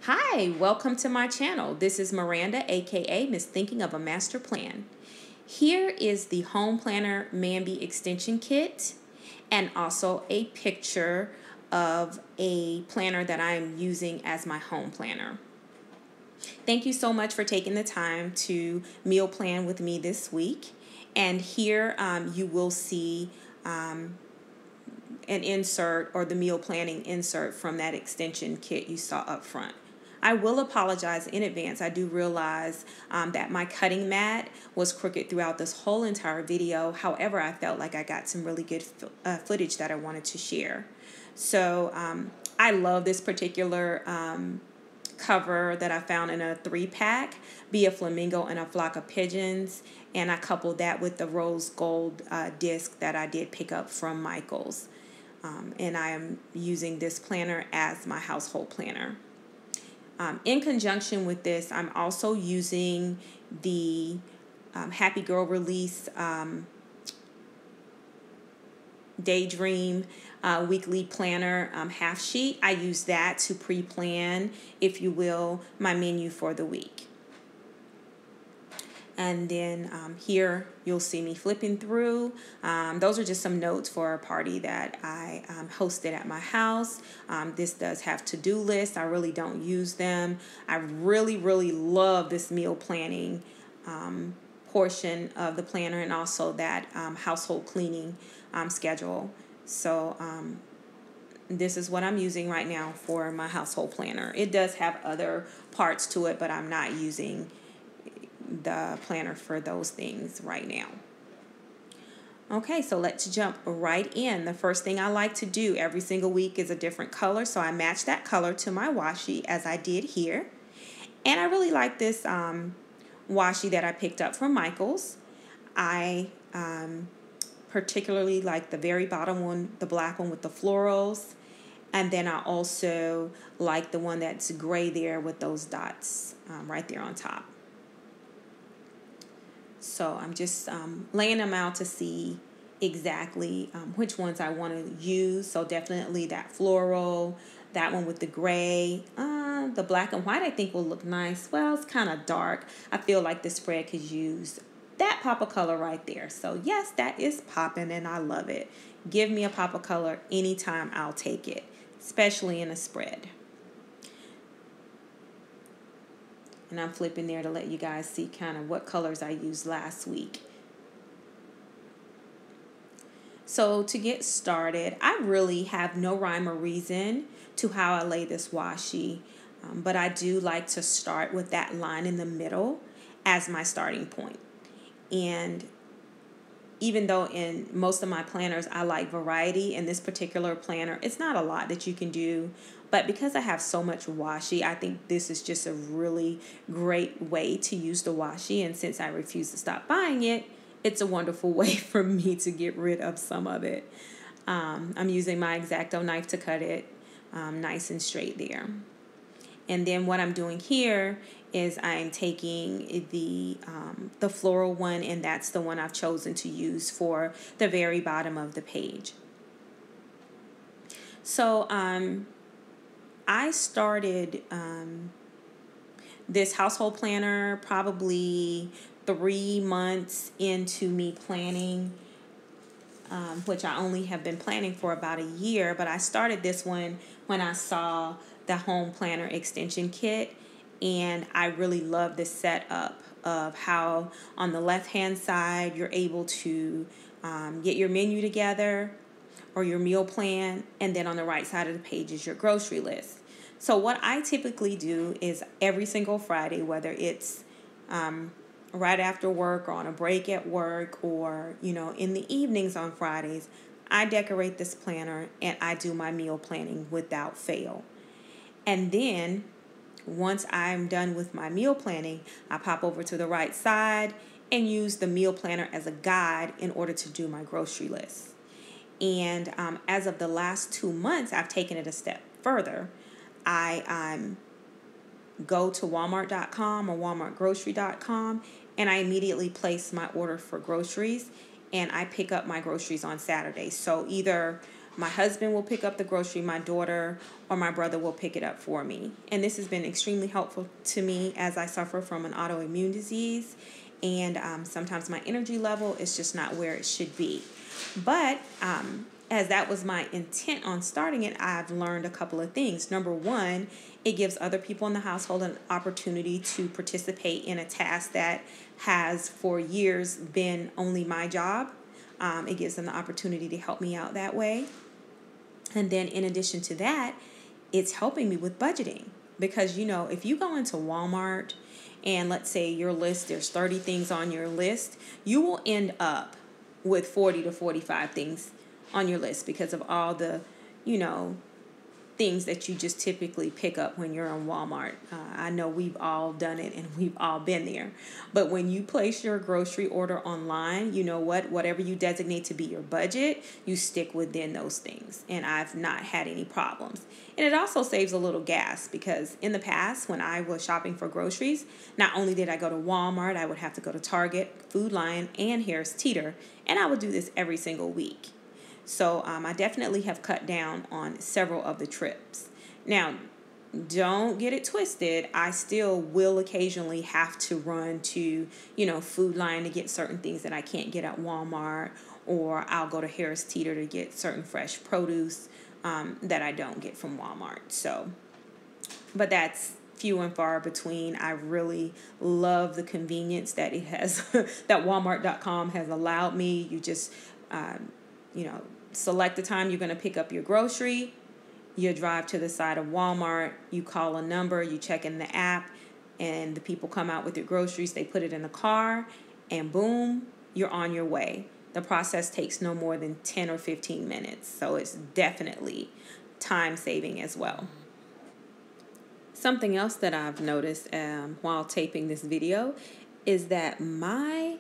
Hi, welcome to my channel. This is Miranda, aka Miss Thinking of a Master Plan. Here is the Home Planner Mamby Extension Kit and also a picture of a planner that I am using as my home planner. Thank you so much for taking the time to meal plan with me this week. And here you will see an insert or the meal planning insert from that extension kit you saw up front. I will apologize in advance. I do realize that my cutting mat was crooked throughout this whole entire video. However, I felt like I got some really good footage that I wanted to share. So I love this particular cover that I found in a 3-pack, Be a Flamingo and a Flock of Pigeons, and I coupled that with the rose gold disc that I did pick up from Michael's. And I am using this planner as my household planner. In conjunction with this, I'm also using the Happy Girl Release Daydream weekly planner half sheet. I use that to pre-plan, if you will, my menu for the week. And then here you'll see me flipping through. Those are just some notes for a party that I hosted at my house. This does have to-do lists. I really don't use them. I really love this meal planning portion of the planner, and also that household cleaning schedule. So this is what I'm using right now for my household planner. It does have other parts to it, but I'm not using the planner for those things right now. Okay, so let's jump right in. The first thing I like to do every single week is a different color, so I match that color to my washi as I did here. And I really like this washi that I picked up from Michael's. I particularly like the very bottom one, the black one with the florals. And then I also like the one that's gray there with those dots right there on top. So I'm just laying them out to see exactly which ones I want to use. So definitely that floral, that one with the gray, the black and white I think will look nice. Well, it's kind of dark. I feel like the spread could use that pop of color right there. So yes, that is popping and I love it. Give me a pop of color anytime, I'll take it, especially in a spread. And I'm flipping there to let you guys see kind of what colors I used last week. So to get started, I really have no rhyme or reason to how I lay this washi, but I do like to start with that line in the middle as my starting point. And even though in most of my planners I like variety, in this particular planner it's not a lot that you can do, but because I have so much washi, I think this is just a really great way to use the washi, and since I refuse to stop buying it, it's a wonderful way for me to get rid of some of it. I'm using my X-Acto knife to cut it nice and straight there. And then what I'm doing here is I'm taking the floral one, and that's the one I've chosen to use for the very bottom of the page. So I started this household planner probably 3 months into me planning, which I only have been planning for about a year, but I started this one when I saw the home planner extension kit, and I really love the setup of how on the left hand side you're able to get your menu together or your meal plan, and then on the right side of the page is your grocery list. So what I typically do is every single Friday, whether it's right after work or on a break at work, or in the evenings on Fridays, I decorate this planner and I do my meal planning without fail. And then once I'm done with my meal planning, I pop over to the right side and use the meal planner as a guide in order to do my grocery list. And as of the last 2 months, I've taken it a step further. I go to Walmart.com or WalmartGrocery.com, and I immediately place my order for groceries, and I pick up my groceries on Saturday. So either My husband will pick up the grocery, my daughter or my brother will pick it up for me. And this has been extremely helpful to me as I suffer from an autoimmune disease. And sometimes my energy level is just not where it should be. But as that was my intent on starting it, I've learned a couple of things. Number one, it gives other people in the household an opportunity to participate in a task that has for years been only my job. It gives them the opportunity to help me out that way. And then in addition to that, it's helping me with budgeting. Because, you know, if you go into Walmart and let's say your list, there's 30 things on your list, you will end up with 40 to 45 things on your list because of all the, you know, things that you just typically pick up when you're in Walmart. I know we've all done it and we've all been there. But when you place your grocery order online, you know what? Whatever you designate to be your budget, you stick within those things. And I've not had any problems. And it also saves a little gas because in the past, when I was shopping for groceries, not only did I go to Walmart, I would have to go to Target, Food Lion, and Harris Teeter. And I would do this every single week. So I definitely have cut down on several of the trips. Now, don't get it twisted. I still will occasionally have to run to, you know, Food Lion to get certain things that I can't get at Walmart, or I'll go to Harris Teeter to get certain fresh produce that I don't get from Walmart. So, but that's few and far between. I really love the convenience that it has, that Walmart.com has allowed me. You just, you know, select the time you're going to pick up your grocery. You drive to the side of Walmart. You call a number. You check in the app. And the people come out with your groceries. They put it in the car. And boom, you're on your way. The process takes no more than 10 or 15 minutes. So it's definitely time saving as well. Something else that I've noticed while taping this video is that my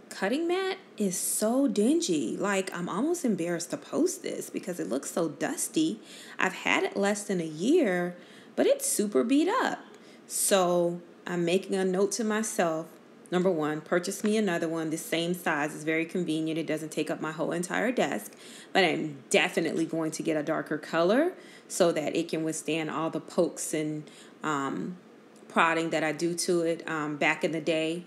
cutting mat is so dingy. Like, I'm almost embarrassed to post this because it looks so dusty. I've had it less than a year, but it's super beat up. So I'm making a note to myself. Number one, purchase me another one. The same size is very convenient. It doesn't take up my whole entire desk. But I'm definitely going to get a darker color so that it can withstand all the pokes and prodding that I do to it. Back in the day,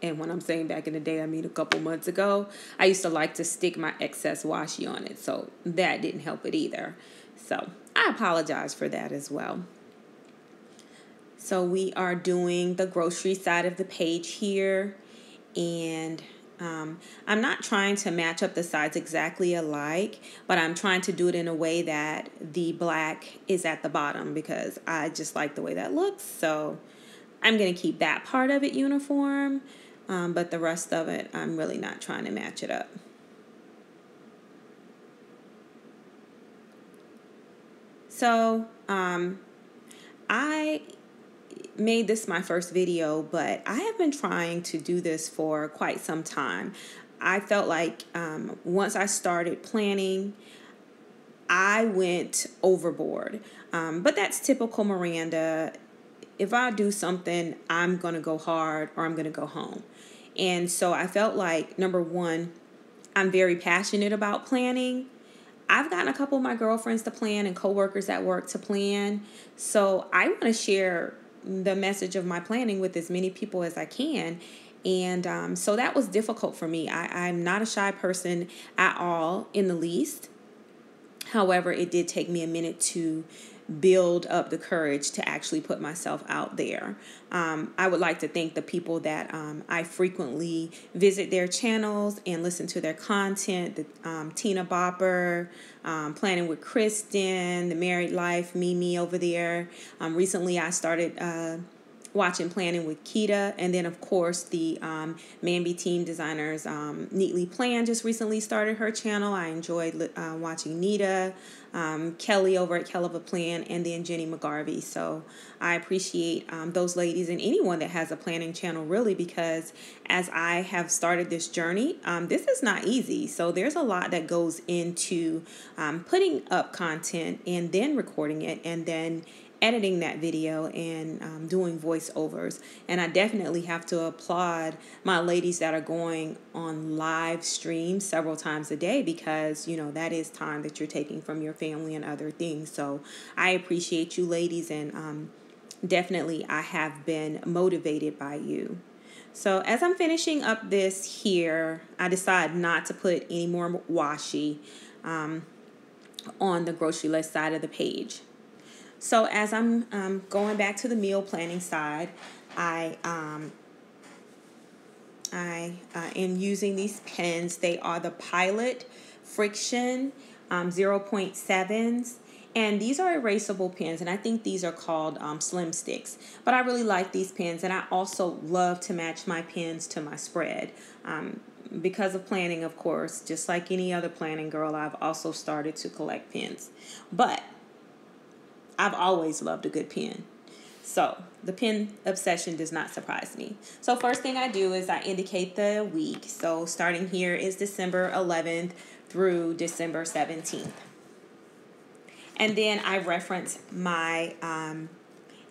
and when I'm saying back in the day, I mean a couple months ago, I used to like to stick my excess washi on it. So that didn't help it either. So I apologize for that as well. So we are doing the grocery side of the page here. And I'm not trying to match up the sides exactly alike, but I'm trying to do it in a way that the black is at the bottom because I just like the way that looks. So I'm going to keep that part of it uniform. But the rest of it, I'm really not trying to match it up. So, I made this my first video, but I have been trying to do this for quite some time. I felt like once I started planning, I went overboard. But that's typical Miranda. If I do something, I'm going to go hard or I'm going to go home. And so I felt like, number one, I'm very passionate about planning. I've gotten a couple of my girlfriends to plan and coworkers at work to plan. So I want to share the message of my planning with as many people as I can. And so that was difficult for me. I'm not a shy person at all in the least. However, it did take me a minute to build up the courage to actually put myself out there. I would like to thank the people that I frequently visit their channels and listen to their content. The Tina Bopper, Planning with Kristen, The Married Life, Mimi over there. Recently, I started watching Planning with Kita, and then of course the Manby Team Designers Neatly Planned just recently started her channel. I enjoyed watching Nita, Kelly over at Kell of a Plan, and then Jenny McGarvey. So I appreciate those ladies and anyone that has a planning channel, really, because as I have started this journey, this is not easy. So there's a lot that goes into putting up content and then recording it and then editing that video and doing voiceovers. And I definitely have to applaud my ladies that are going on live stream several times a day, because, you know, that is time that you're taking from your family and other things. So I appreciate you ladies, and definitely I have been motivated by you. So as I'm finishing up this here, I decide not to put any more washi on the grocery list side of the page. So as I'm going back to the meal planning side, I am using these pens. They are the Pilot Friction 0.7s. And these are erasable pens, and I think these are called Slim Sticks. But I really like these pens, and I also love to match my pens to my spread. Because of planning, of course, just like any other planning girl, I've also started to collect pens. But I've always loved a good pen. So the pen obsession does not surprise me. So first thing I do is I indicate the week. So starting here is December 11th through December 17th. And then I reference my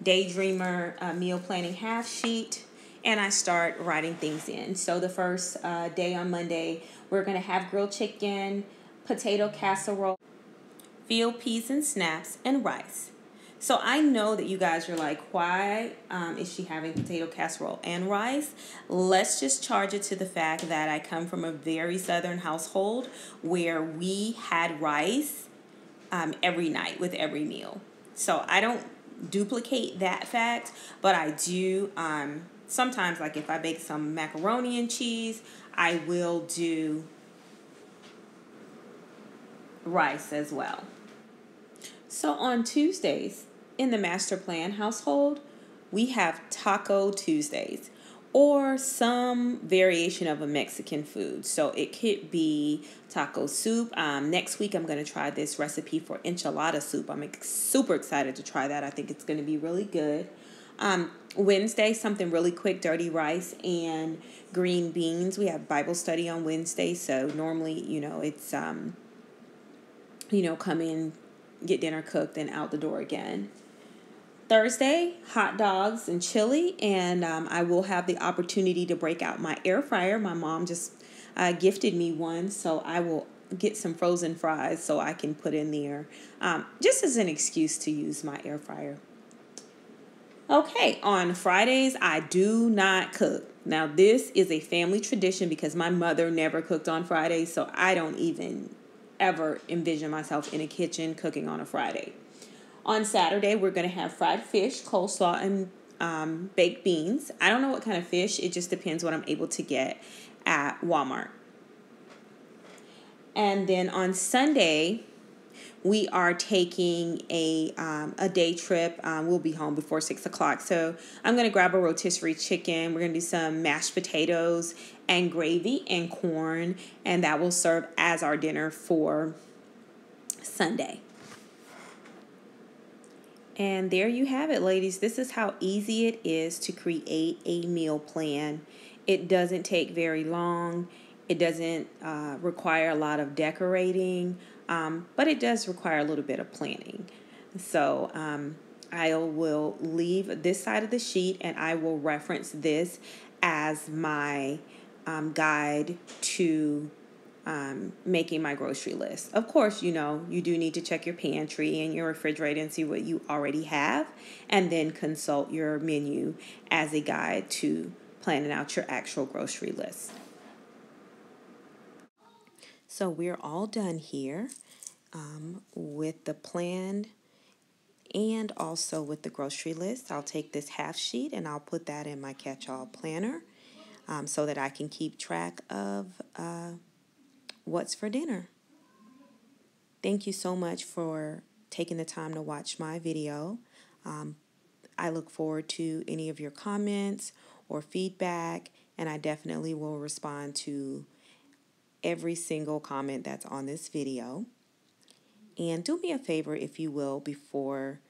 Daydreamer meal planning half sheet, and I start writing things in. So the first day on Monday, we're going to have grilled chicken, potato casserole, field peas and snaps, and rice. So I know that you guys are like, why is she having potato casserole and rice? Let's just charge it to the fact that I come from a very Southern household where we had rice every night with every meal. So I don't duplicate that fact, but I do sometimes, like if I bake some macaroni and cheese, I will do rice as well. So on Tuesdays in the master plan household, we have Taco Tuesdays, or some variation of a Mexican food. So it could be taco soup. Next week, I'm going to try this recipe for enchilada soup. I'm super excited to try that. I think it's going to be really good. Wednesday, something really quick, dirty rice and green beans. We have Bible study on Wednesday. So normally, you know, it's, come in, get dinner cooked, and out the door again. Thursday, hot dogs and chili, and I will have the opportunity to break out my air fryer. My mom just gifted me one, so I will get some frozen fries so I can put in there, just as an excuse to use my air fryer. Okay, on Fridays, I do not cook. Now, this is a family tradition because my mother never cooked on Fridays, so I don't even ever envision myself in a kitchen cooking on a Friday. On Saturday, we're going to have fried fish, coleslaw, and baked beans. I don't know what kind of fish. It just depends what I'm able to get at Walmart. And then on Sunday, we are taking a day trip. We'll be home before 6 o'clock. So I'm going to grab a rotisserie chicken. We're going to do some mashed potatoes and gravy and corn. And that will serve as our dinner for Sunday. And there you have it, ladies. This is how easy it is to create a meal plan. It doesn't take very long. It doesn't require a lot of decorating, but it does require a little bit of planning. So I will leave this side of the sheet, and I will reference this as my guide to making my grocery list. Of course, you do need to check your pantry and your refrigerator and see what you already have, and then consult your menu as a guide to planning out your actual grocery list. So we're all done here with the plan and also with the grocery list. I'll take this half sheet and I'll put that in my catch-all planner so that I can keep track of what's for dinner. Thank you so much for taking the time to watch my video. I look forward to any of your comments or feedback, and I definitely will respond to every single comment that's on this video. And do me a favor, if you will, before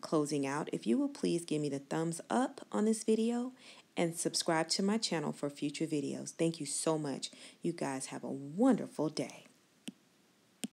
closing out, if you will please give me the thumbs up on this video and subscribe to my channel for future videos. Thank you so much. You guys have a wonderful day.